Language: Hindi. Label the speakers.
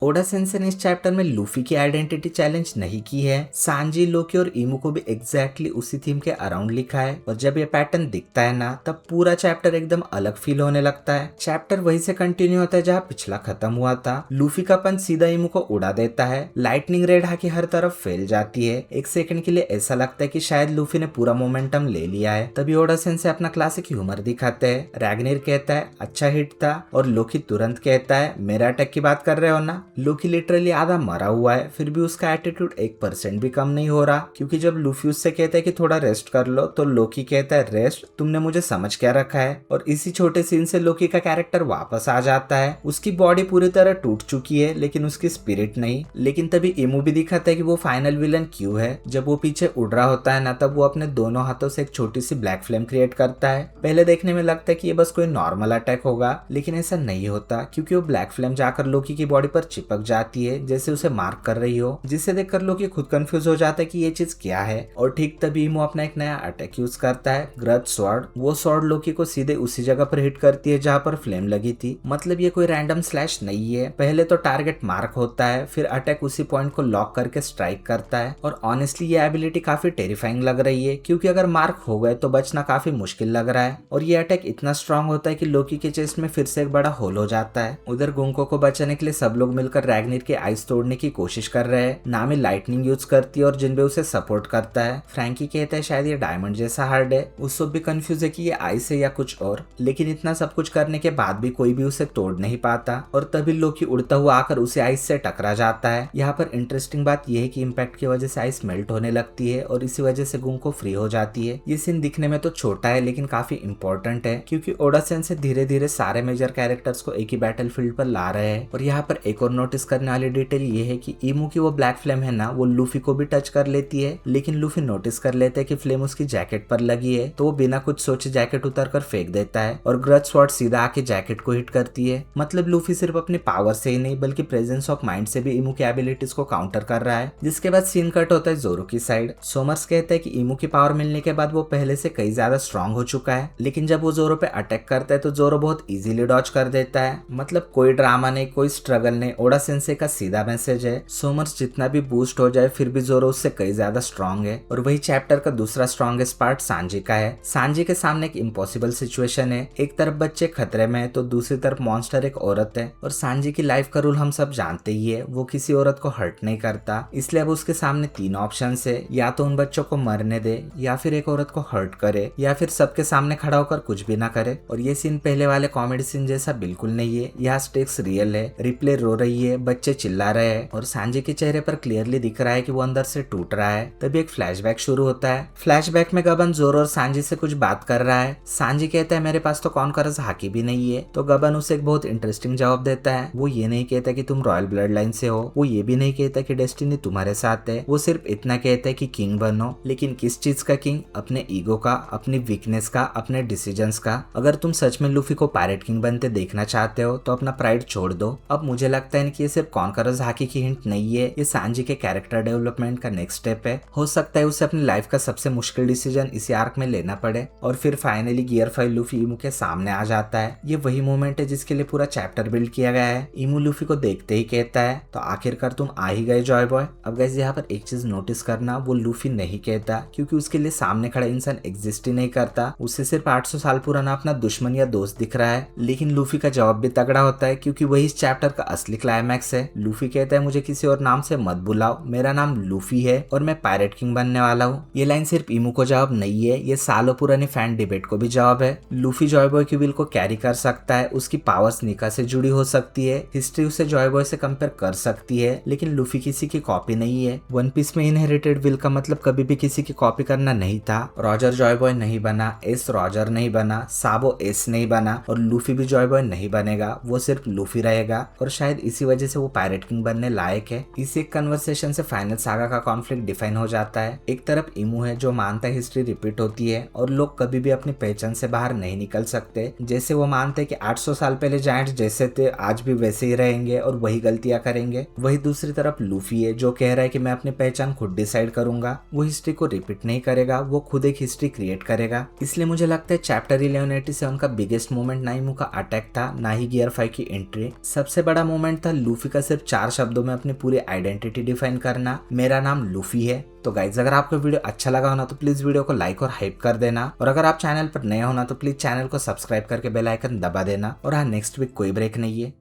Speaker 1: ओडा सेंसेई ने इस चैप्टर में लूफी की आइडेंटिटी चैलेंज नहीं की है। सांजी, लोकी और इमू को भी एग्जैक्टली उसी थीम के अराउंड लिखा है और जब ये पैटर्न दिखता है ना, तब पूरा चैप्टर एकदम अलग फील होने लगता है। चैप्टर वहीं से कंटिन्यू होता है जहाँ पिछला खत्म हुआ था। लूफी का पंच सीधा इमू को उड़ा देता है। लाइटनिंग रेड हाकी हर तरफ फैल जाती है। एक सेकंड के लिए ऐसा लगता है कि शायद लूफी ने पूरा मोमेंटम ले लिया है। तभी ओडा सेंसेई अपना क्लासिक ह्यूमर दिखाते हैं। रैग्निर कहता है अच्छा हिट था और लोकी तुरंत कहता है मेरा अटैक की बात कर रहे हो ना। लूफी लिटरली आधा मरा हुआ है, फिर भी उसका एटीट्यूड 1% भी कम नहीं हो रहा, क्योंकि जब लूफी उससे कहता है कि थोड़ा रेस्ट कर लो तो लोकी कहता है रेस्ट, तुमने मुझे समझ क्या रखा है। और इसी छोटे सीन से लोकी का कैरेक्टर वापस आ जाता है। उसकी बॉडी पूरी तरह टूट चुकी है लेकिन उसकी स्पिरिट नहीं। लेकिन तभी इमू भी दिखाता है कि वो फाइनल विलन क्यों है। जब वो पीछे उड़ रहा होता है ना, तब वो अपने दोनों हाथों से एक छोटी सी ब्लैक फ्लेम क्रिएट करता है। पहले देखने में लगता है कि ये बस कोई नॉर्मल अटैक होगा, लेकिन ऐसा नहीं होता, क्योंकि वो ब्लैक फ्लेम जाकर लोकी की बॉडी पर चिपक जाती है जैसे उसे मार्क कर रही हो, जिसे देखकर लोकी खुद कंफ्यूज हो जाता है कि ये चीज क्या है। और ठीक तभी इमू अपना एक नया अटैक यूज करता है, ग्रज स्वॉर्ड। वो स्वॉर्ड लोकी को सीधे उसी जगह पर हिट करती है जहाँ पर फ्लेम लगी थी। मतलब ये कोई रैंडम स्लैश नहीं है, पहले तो टारगेट मार्क होता है, फिर अटैक उसी पॉइंट को लॉक करके स्ट्राइक करता है। और ऑनेस्टली ये एबिलिटी काफी टेरिफाइंग लग रही है, क्योंकि अगर मार्क हो गए तो बचना काफी मुश्किल लग रहा है। और ये अटैक इतना स्ट्रांग होता है कि लोकी के चेस्ट में फिर से एक बड़ा होल हो जाता है। उधर गुंको को बचाने के लिए सब लोग मिलकर रैग्निर के आइस तोड़ने की कोशिश कर रहे हैं। नामी लाइटनिंग यूज करती है और जिनबे उसे सपोर्ट करता है। फ्रैंकी कहता है शायद ये डायमंड जैसा हार्ड है। उस भी कंफ्यूज है कि ये आइस है या कुछ और, लेकिन इतना सब कुछ करने के बाद भी कोई भी उसे तोड़ नहीं पाता। और तभी लोकी उड़ता हुआ आकर उसे आइस से टकरा जाता है। यहाँ पर इंटरेस्टिंग बात यह है कि इम्पैक्ट की वजह से आइस मेल्ट होने लगती है और इसी वजह से गुंको फ्री हो जाती है। ये सीन दिखने में तो छोटा है लेकिन काफी इंपॉर्टेंट है, क्योंकि ओडा सेंसेई धीरे धीरे सारे मेजर कैरेक्टर्स को एक ही बैटलफील्ड पर ला रहे हैं। और यहाँ पर एक और नोटिस करने वाली डिटेल ये है कि इमू की वो ब्लैक फ्लेम है ना, वो लूफी को भी टच कर लेती है, लेकिन लूफी नोटिस कर लेता है कि फ्लेम उसकी जैकेट पर लगी है, तो वो बिना कुछ सोचे जैकेट उतार कर फेंक देता है और ग्रज स्वॉर्ड सीधा आके जैकेट को हिट करती है। मतलब लूफी सिर्फ अपनी पावर से ही नहीं बल्कि प्रेजेंस ऑफ माइंड से भी इमू की एबिलिटीज को काउंटर कर रहा है। जिसके बाद सीन कट होता है जोरो की साइड। सोमर्स कहता है कि इमू की पावर मिलने के बाद वो पहले से कई ज्यादा स्ट्रांग हो चुका है, लेकिन जब वो जोरो पे अटैक करता है तो जोरो बहुत इजीली डॉज कर देता है। मतलब कोई ड्रामा नहीं, कोई स्ट्रगल नहीं, ओडा सेंसेई का सीधा मैसेज है। सोमर्स जितना भी बूस्ट हो जाए फिर भी जोरो उससे कई ज्यादा स्ट्रांग है। और वही चैप्टर का दूसरा स्ट्रॉन्गेस्ट पार्ट सांजी का है। सांजी के सामने एक इम्पॉसिबल सिचुएशन है। एक तरफ बच्चे खतरे में है तो दूसरी तरफ मॉन्स्टर एक औरत है। और सांजी की लाइफ का रूल हम सब जानते ही है, वो किसी औरत को हर्ट नहीं करता। इसलिए अब उसके सामने तीन ऑप्शन है, या तो उन बच्चों को मरने दे, या फिर एक औरत को हर्ट करे, या फिर सबके सामने खड़ा होकर कुछ भी ना करे। और ये सीन पहले वाले कॉमेडी सीन जैसा बिल्कुल नहीं है। यहाँ स्टेक्स रियल है, रिप्ले रो रही है, बच्चे चिल्ला रहे हैं और सांजी के चेहरे पर क्लियरली दिख रहा है कि वो अंदर से टूट रहा है। तभी एक फ्लैशबैक शुरू होता है। फ्लैशबैक में गबन जोरो और सांजी से कुछ बात कर रहा है। सांजी कहता है मेरे पास तो कॉन्करस हाकी भी नहीं है। तो गबन उसे एक बहुत इंटरेस्टिंग जवाब देता है। वो ये नहीं कहता कि तुम रॉयल ब्लड लाइन से हो, वो ये भी नहीं कहता कि डेस्टिनी तुम्हारे साथ है। वो सिर्फ इतना कहता है कि किंग बनो। लेकिन किस चीज का किंग? अपने ईगो का, अपनी वीकनेस का, अपने डिसीजंस का। अगर तुम सच में लूफी को पायरेट किंग बनते देखना चाहते हो तो अपना प्राइड छोड़ दो। अब मुझे लगता है कि ये सिर्फ कॉन्करस हाकी की हिंट नहीं है, ये सांजी के कैरेक्टर डेवलपमेंट का नेक्स्ट स्टेप है। हो सकता है उसे अपनी लाइफ का सबसे मुश्किल डिसीजन इसी आर्क में लेना पड़े। और फिर फाइनली गियर 5 लूफी इमू के सामने आ जाता है। ये वही मोमेंट है जिसके लिए पूरा चैप्टर बिल्ड किया गया है। इमू लूफी को देखते ही कहता है तो आखिरकार तुम आ ही गए जॉय बॉय। अब गाइस यहाँ पर एक चीज नोटिस करना, वो लूफी नहीं कहता, क्योंकि उसके लिए सामने खड़ा इंसान एग्जिस्ट ही नहीं करता। उसे सिर्फ 800 साल पुराना अपना दुश्मन या दोस्त दिख रहा है। लेकिन लूफी का जवाब भी तगड़ा होता है, क्योंकि वही इस चैप्टर का असली क्लाइमैक्स है। लूफी कहता है मुझे किसी और नाम से मत बुलाओ, मेरा नाम लूफी है और मैं पायरेट किंग बनने वाला हूँ। ये लाइन सिर्फ इमू को जवाब नहीं है, ये सालों पुराने फैन डिबेट को भी जवाब है। लूफी जॉय बॉय की विल को कैरी कर सकता है, उसकी पावर्स निका से जुड़ी हो सकती है, हिस्ट्री उसे जॉय बॉय से कंपेयर कर सकती है, लेकिन लूफी किसी की कॉपी नहीं है। वन पीस में इनहेरिटेड विल का मतलब कभी भी किसी की कॉपी करना नहीं था। रॉजर जॉय बॉय नहीं बना, एस रॉजर नहीं बना, साबो एस नहीं बना और लूफी भी जॉय बॉय नहीं बनेगा, वो सिर्फ लूफी रहेगा। और शायद इसी वजह से वो पायरेट किंग बनने लायक है। इसी एक कन्वर्सेशन से फाइनल सागा का कॉन्फ्लिक्ट डिफाइन हो जाता है। एक तरफ इमू है जो मानता है हिस्ट्री रिपीट होती है और लोग कभी भी अपनी पहचान से बाहर नहीं निकल सकते। जैसे वो मानते हैं कि 800 साल पहले जायंट्स जैसे थे आज भी वैसे ही रहेंगे और वही गलतियां करेंगे। वही दूसरी तरफ लूफी है जो कह रहा है कि मैं अपनी पहचान खुद डिसाइड करूंगा, वो हिस्ट्री को रिपीट नहीं करेगा, वो खुद एक हिस्ट्री क्रिएट करेगा। इसलिए मुझे लगता है चैप्टर 1187 का बिगेस्ट मोमेंट ना इमू का अटैक था, ना ही गियर 5 की एंट्री। सबसे बड़ा मोमेंट था लूफी का सिर्फ 4 शब्दों में अपनी पूरी आइडेंटिटी डिफाइन करना, मेरा नाम लूफी है। तो गाइज अगर आपको वीडियो अच्छा लगा होना तो प्लीज वीडियो को लाइक और हाइप कर देना, और अगर आप चैनल पर नए होना तो प्लीज चैनल को सब्सक्राइब करके बेल आइकन दबा देना। और हाँ, नेक्स्ट वीक कोई ब्रेक नहीं है।